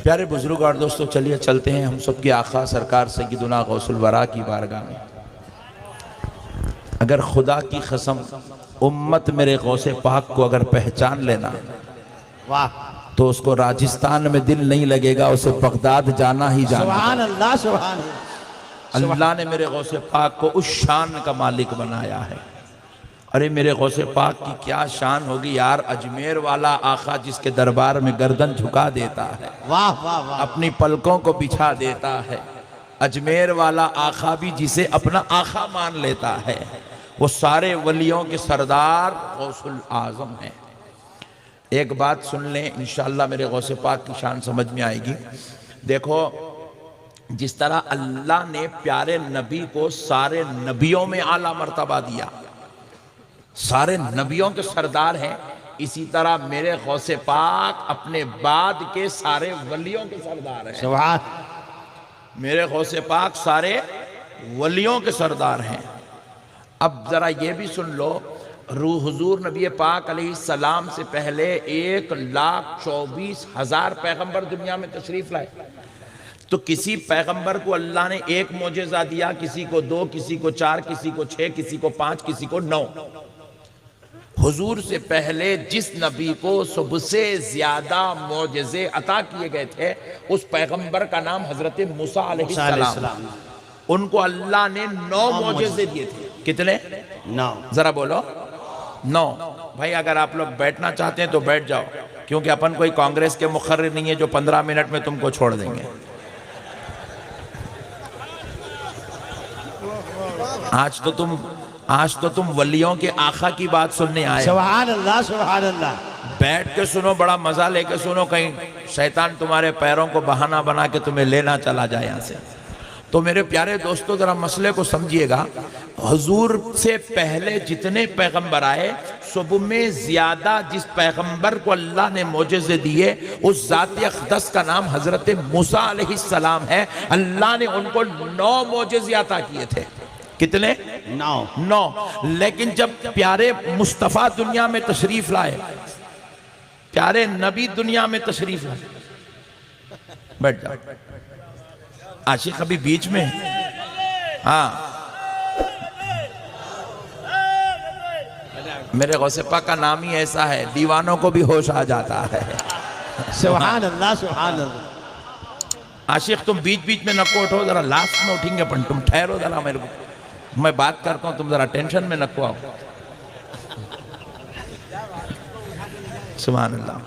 پیارے بزرگ اور دوستو، چلیے چلتے ہیں ہم سب کی آقا سرکار سیدنا غوث الورا کی بارگاہ میں۔ اگر خدا کی قسم امت میرے غوث پاک کو اگر پہچان لینا تو اس کو راجستان میں دل نہیں لگے گا، اسے بغداد جانا ہی جانا۔ سبحان اللہ، سبحان اللہ۔ اللہ نے میرے غوث پاک کو اس شان کا مالک بنایا ہے۔ ارے میرے غوث پاک کی کیا شان ہوگی یار، اجمیر والا آقا جس کے دربار میں گردن جھکا دیتا ہے، واہ واہ واہ، اپنی پلکوں کو بچھا دیتا ہے۔ اجمیر والا آقا بھی جسے اپنا آقا مان لیتا ہے، وہ سارے ولیوں کے سردار غوث العظم ہیں۔ ایک بات سن لیں، انشاءاللہ میرے غوث پاک کی شان سمجھ میں آئے گی۔ دیکھو، جس طرح اللہ نے پیارے نبی کو سارے نبیوں میں اعلیٰ مرتبہ دیا، سارے نبیوں کے سردار ہیں، اسی طرح میرے غوث پاک اپنے بعد کے سارے ولیوں کے سردار ہیں۔ سبحان میرے غوث پاک سارے ولیوں کے سردار ہیں۔ اب ذرا یہ بھی سن لو، حضور نبی پاک علیہ السلام سے پہلے 1,24,000 پیغمبر دنیا میں تشریف لائے، تو کسی پیغمبر کو اللہ نے ایک معجزہ دیا، کسی کو 2، کسی کو 4، کسی کو 6، کسی کو 5، کسی کو 9۔ حضور سے پہلے جس نبی کو سب سے زیادہ معجزے عطا کیے گئے تھے، اس پیغمبر کا نام حضرت موسیٰ علیہ السلام۔ ان کو اللہ نے 9 معجزے دیے تھے۔ کتنے؟ 9۔ ذرا بولو 9۔ بھائی اگر آپ لوگ بیٹھنا چاہتے ہیں تو بیٹھ جاؤ، کیونکہ اپن کوئی کانگریس کے مقرر نہیں ہے جو 15 منٹ میں تم کو چھوڑ دیں گے۔ آج تو تم ولیوں کے آقا کی بات سننے آئے۔ سبحان اللہ، سبحان اللہ۔ بیٹھ کے سنو، بڑا مزہ لے کے سنو، کہیں شیطان تمہارے پیروں کو بہانہ بنا کے تمہیں لینا چلا جائے یہاں سے۔ تو میرے پیارے دوستو، ذرا مسئلے کو سمجھیے گا۔ حضور سے پہلے جتنے پیغمبر آئے، سب میں زیادہ جس پیغمبر کو اللہ نے معجزے دیے، اس ذات اقدس کا نام حضرت موسیٰ علیہ السلام ہے۔ اللہ نے ان کو 9 معجزے عطا کیے تھے۔ کتنے؟ 9۔ لیکن جب پیارے مصطفیٰ دنیا میں تشریف لائے، پیارے نبی دنیا میں تشریف لائے، بیٹھ جاؤ، عاشق ابھی بیچ میں ہاں، میرے غوث پاک کا نام ہی ایسا ہے، دیوانوں کو بھی ہوش آ جاتا ہے۔ سبحان اللہ، سبحان اللہ۔ عاشق تم بیچ بیچ میں نہ کو اٹھو، ذرا لاسٹ میں اٹھیں گے، پن تم ٹھہرو ذرا، میرے کو میں بات کرتا ہوں، تم ذرا ٹینشن میں نہ کو آؤ۔ سبحان اللہ۔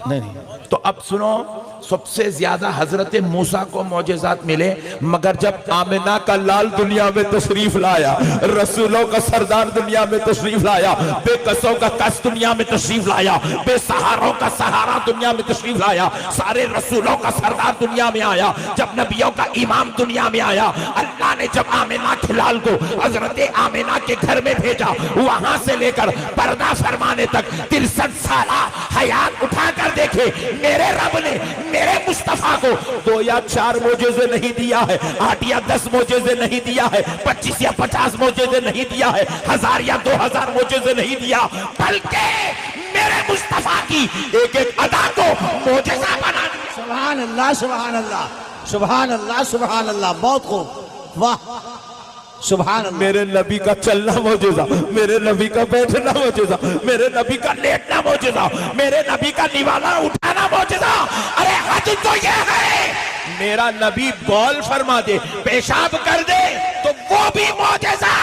نہیں، تو اب سنو، سب سے زیادہ حضرت موسیٰ کو معجزات ملے، مگر جب آمنہ کا لال دنیا میں تشریف لایا، رسولوں کا سردار دنیا میں تشریف لایا، بے کسوں کا کس دنیا میں تشریف لایا، بے سہاروں کا سہارا دنیا میں تشریف لایا، سارے رسولوں کا سردار دنیا میں آیا، جب نبیوں کا امام دنیا میں آیا، اللہ نے جب آمنہ کے لال کو حضرت آمنہ کے گھر میں بھیجا، وہاں سے لے کر پردہ فرمانے تک 63 سالہ حیات اٹھا کر دیکھے، میرے رب نے میرے مصطفیٰ کو 2 یا 4 معجزے نہیں دیا ہے، 8 یا 10 معجزے نہیں دیا ہے، 25 یا 50 معجزے نہیں دیا ہے، 1000 یا 2000 معجزے نہیں دیا، بلکہ میرے مصطفیٰ کی ایک ایک ادا کو معجزہ بنا دیا۔ سبحان اللہ، سبحان اللہ، سبحان اللہ، سبحان اللہ، بہت خوب، واہ، سبحان اللہ۔ میرے نبی کا چلنا معجزہ، میرے نبی کا بیٹھنا معجزہ، میرے نبی کا لیٹنا معجزہ، میرے نبی کا نوالا اٹھانا معجزہ۔ ارے حد تو یہ ہے، میرا نبی بول فرما دے، پیشاب کر دے تو وہ بھی معجزہ،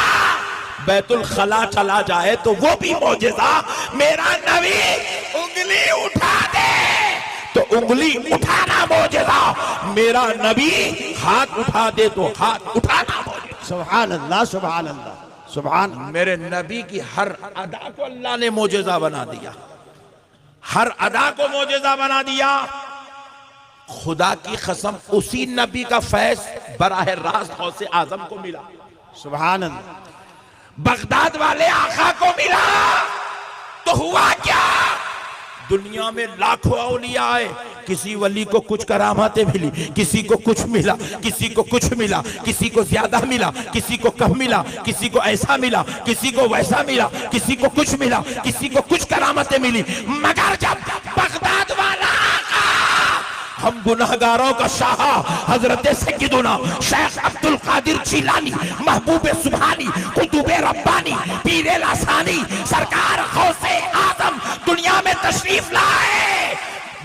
بیت الخلا چلا جائے تو وہ بھی معجزہ، میرا نبی انگلی اٹھا دے تو انگلی اٹھانا معجزہ، میرا نبی ہاتھ اٹھا دے تو ہاتھ اٹھانا معجزہ۔ سبحان اللہ، سبحان اللہ، سبحان اللہ۔ میرے نبی کی ہر ادا کو اللہ نے معجزہ بنا دیا، ہر ادا کو معجزہ بنا دیا۔ خدا کی قسم اسی نبی کا فیض براہ راست غوث اعظم کو ملا، سبحان اللہ۔ بغداد والے آقا کو ملا، تو ہوا کیا؟ دنیا میں لاکھوں اولیاء آئے، کسی ولی کو کچھ کراماتیں ملی، کسی کو کچھ ملا، کسی کو کچھ ملا، کسی کو زیادہ ملا، کسی کو کم ملا، کسی کو ایسا ملا، کسی کو ویسا ملا، کسی کو کچھ ملا، کسی کو کچھ کرامتیں ملی، مگر جب بغداد والا آقا ہم گناہگاروں کا شاہ حضرت سیدنا شیخ عبد القادر جیلانی محبوب سبحانی قطب ربانی پیر لسانی سرکار غوث اعظم دنیا میں تشریف لائے.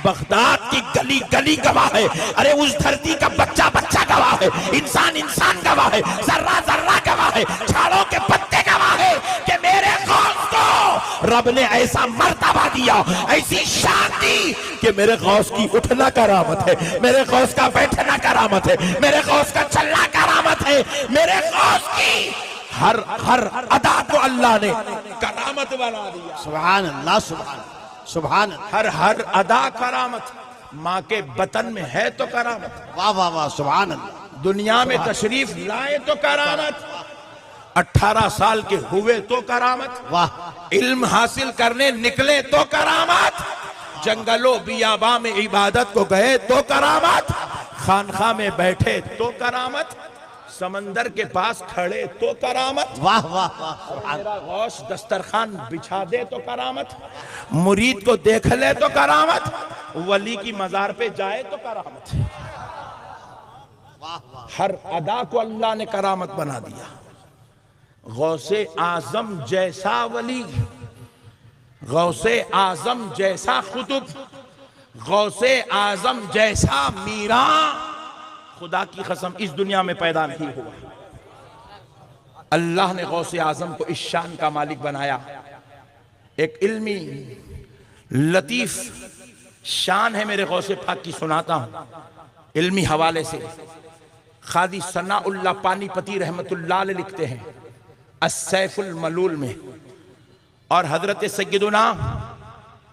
بغداد کی گلی گلی گواہ ہے, ارے اس دھرتی کا بچہ بچہ گواہ ہے, انسان انسان گواہ ہے, ذرہ ذرہ گواہ ہے, چھالوں کے پتے گواہ ہے کہ میرے غوث کو رب نے ایسا مرتبہ دیا, ایسی شان دی کہ میرے غوث کی اٹھنا کرامت ہے, میرے غوث کا بیٹھنا کرامت ہے, میرے غوث کا چلنا کرامت ہے, میرے غوث کی ہر ادا کو اللہ نے کرامت بنا دیا. سبحان اللہ سبحان سبحان اللہ. ہر ادا کرامت. ماں کے بطن میں ہے تو کرامت, واہ واہ واہ سبحان اللہ. دنیا میں تشریف لائے تو کرامت, 18 سال کے ہوئے تو کرامت, واہ علم حاصل کرنے نکلے تو کرامت, جنگلوں بیاباں میں عبادت کو گئے تو کرامت, خانخواہ میں بیٹھے تو کرامت, سمندر کے پاس کھڑے تو کرامت, واہ واہ واہ سبحان میرا غوث دسترخوان بچھا دے تو کرامت, مرید کو دیکھ لے تو کرامت, ولی کی مزار پہ جائے تو کرامت. ہر ادا کو اللہ نے کرامت بنا دیا. غوث اعظم جیسا ولی, غوث اعظم جیسا قطب, غوث اعظم جیسا میراں خدا کی قسم اس دنیا میں پیدا نہیں ہوا. اللہ نے غوث اعظم کو اس شان کا مالک بنایا. ایک علمی لطیف شان ہے میرے غوث پاک کی, سناتا ہوں علمی حوالے سے. قاضی ثناء اللہ پانی پتی رحمت اللہ علیہ لکھتے ہیں السیف الملول میں, اور حضرت سیدنا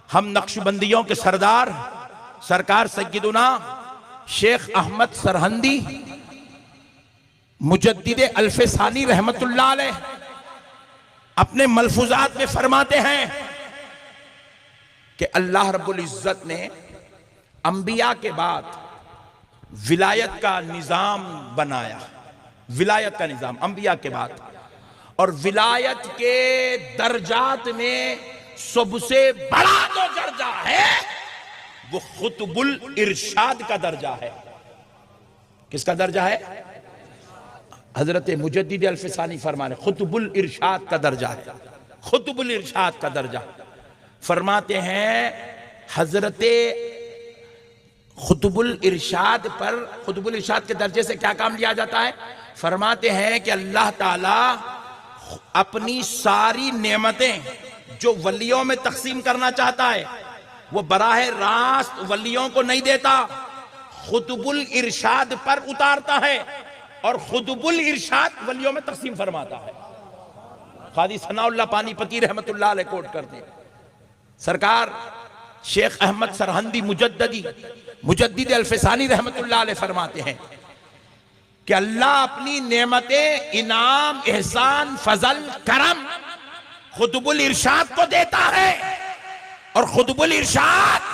ہم نقشبندیوں کے سردار سرکار سیدنا شیخ احمد سرہندی مجدد الف ثانی رحمت اللہ علیہ اپنے ملفوظات میں فرماتے ہیں کہ اللہ رب العزت نے انبیاء کے بعد ولایت کا نظام بنایا. ولایت کا نظام انبیاء کے بعد, اور ولایت کے درجات میں سب سے بڑا جو درجہ ہے وہ قطب الارشاد کا درجہ ہے. کس کا درجہ ہے؟ حضرت مجدد الف ثانی فرمانے قطب الارشاد کا درجہ ہے, قطب الارشاد کا درجہ. فرماتے ہیں حضرت قطب الارشاد پر, قطب الارشاد کے درجے سے کیا کام لیا جاتا ہے؟ فرماتے ہیں کہ اللہ تعالیٰ اپنی ساری نعمتیں جو ولیوں میں تقسیم کرنا چاہتا ہے وہ براہ راست ولیوں کو نہیں دیتا, قطب الارشاد پر اتارتا ہے اور قطب الارشاد ولیوں میں تقسیم فرماتا ہے. قاضی ثناء اللہ پانی پتی رحمت اللہ علیہ کوٹ کرتے ہیں, سرکار شیخ احمد سرہندی مجدد الف ثانی رحمت اللہ علیہ فرماتے ہیں کہ اللہ اپنی نعمتیں انعام احسان فضل کرم قطب الارشاد کو دیتا ہے, اور قطب الارشاد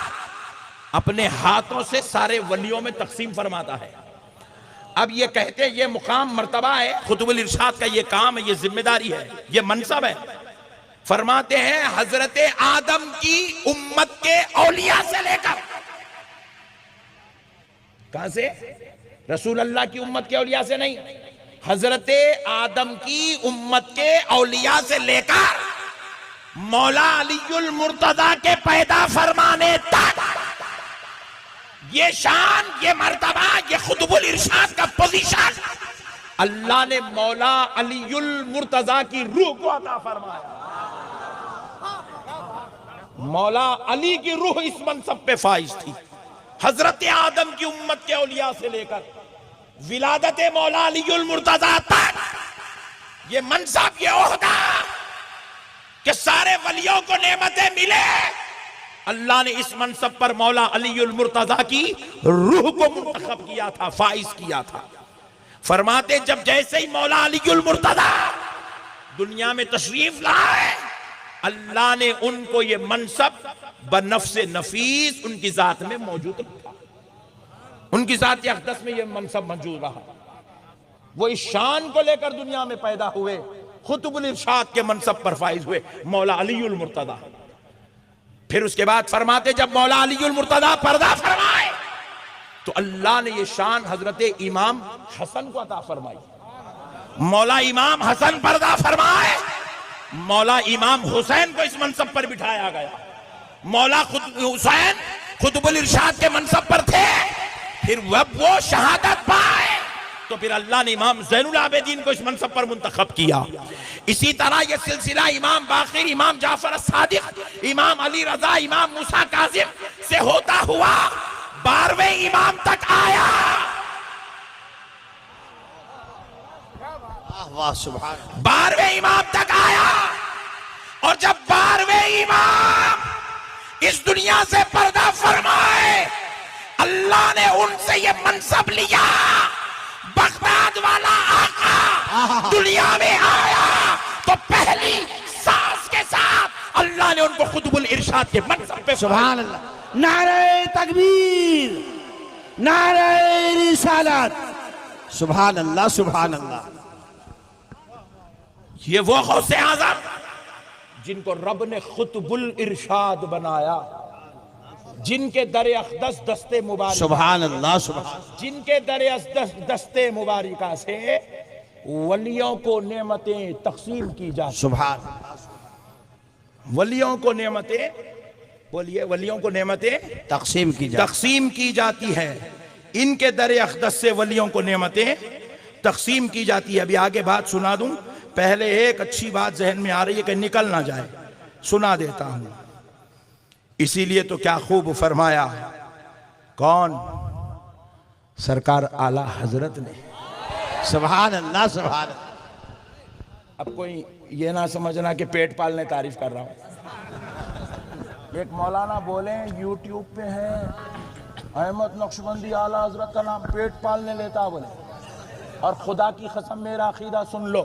اپنے ہاتھوں سے سارے ولیوں میں تقسیم فرماتا ہے. اب یہ کہتے ہیں یہ مقام مرتبہ ہے, قطب الارشاد کا یہ کام ہے, یہ ذمہ داری ہے, یہ منصب ہے. فرماتے ہیں حضرت آدم کی امت کے اولیاء سے لے کر, کہاں سے؟ رسول اللہ کی امت کے اولیاء سے نہیں, حضرت آدم کی امت کے اولیاء سے لے کر مولا علی المرتضی کے پیدا فرمانے تک یہ شان, یہ مرتبہ, یہ قطب الارشاد کا پوزیشن اللہ نے مولا علی المرتضی کی روح کو عطا فرمایا. مولا علی کی روح اس منصب پہ فائز تھی. حضرت آدم کی امت کے اولیاء سے لے کر ولادت مولا علی المرتضی تک یہ منصب, یہ عہدہ کہ سارے ولیوں کو نعمتیں ملے, اللہ نے اس منصب پر مولا علی المرتضی کی روح کو منتخب کیا تھا, فائز کیا تھا. فرماتے جب جیسے ہی مولا علی المرتضی دنیا میں تشریف لائے, اللہ نے ان کو یہ منصب بنفس نفیس ان کی ذات میں موجود رکھا, ان کی ذات اقدس میں یہ منصب موجود رہا. وہ اس شان کو لے کر دنیا میں پیدا ہوئے, قطب الارشاد کے منصب پر فائز ہوئے مولا علی المرتضی. پھر اس کے بعد فرماتے جب مولا علی المرتضی پردہ فرمائے تو اللہ نے یہ شان حضرت امام حسن کو عطا فرمائی. مولا امام حسن پردہ فرمائے، مولا امام حسین کو اس منصب پر بٹھایا گیا. مولا حسین قطب الارشاد کے منصب پر تھے، پھر وہ شہادت پائے تو پھر اللہ نے امام زین العابدین کو اس منصب پر منتخب کیا. اسی طرح یہ سلسلہ امام باقر، امام جعفر الصادق، امام علی رضا، امام موسیٰ کاظم سے ہوتا ہوا 12ویں امام تک آیا. واہ سبحان 12ویں امام تک آیا، اور جب 12ویں امام اس دنیا سے پردہ فرمائے، اللہ نے ان سے یہ منصب لیا. بغداد والا آقا دنیا میں آیا تو پہلی سانس کے ساتھ اللہ نے ان کو قطب الارشاد کے منصب پہ سبحان اللہ. نعرہ تکبیر، نعرہ رسالت. سبحان اللہ سبحان اللہ. یہ وہ غوث اعظم جن کو رب نے قطب الارشاد بنایا، جن کے در اقدس دستے مبارکہ، سبحان اللہ سبحان جن کے در اقدس دستے مبارکہ سے ولیوں کو نعمتیں تقسیم کی جاتی، سبحان ولیوں کو نعمتیں، بولیے، ولیوں کو نعمتیں تقسیم کی جائے. تقسیم کی جاتی ہے. ان کے در اقدس سے ولیوں کو نعمتیں تقسیم کی جاتی ہے. ابھی آگے بات سنا دوں، پہلے ایک اچھی بات ذہن میں آ رہی ہے کہ نکل نہ جائے، سنا دیتا ہوں. اسی لیے تو کیا خوب فرمایا، کون؟ سرکار اعلیٰ حضرت نے. سبحان اللہ سبحان اللہ. اب کوئی یہ نہ سمجھنا کہ پیٹ پالنے تعریف کر رہا ہوں. ایک مولانا بولیں یوٹیوب پہ ہے، احمد نقشبندی اعلیٰ حضرت کا نام پیٹ پالنے لیتا بولے. اور خدا کی قسم میرا عقیدہ سن لو،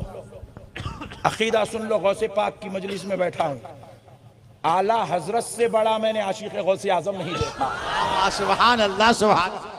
عقیدہ سن لو، غوث پاک کی مجلس میں بیٹھا ہوں، اعلیٰ حضرت سے بڑا میں نے عاشق غوث اعظم نہیں دیکھا. سبحان اللہ سبحان اللہ.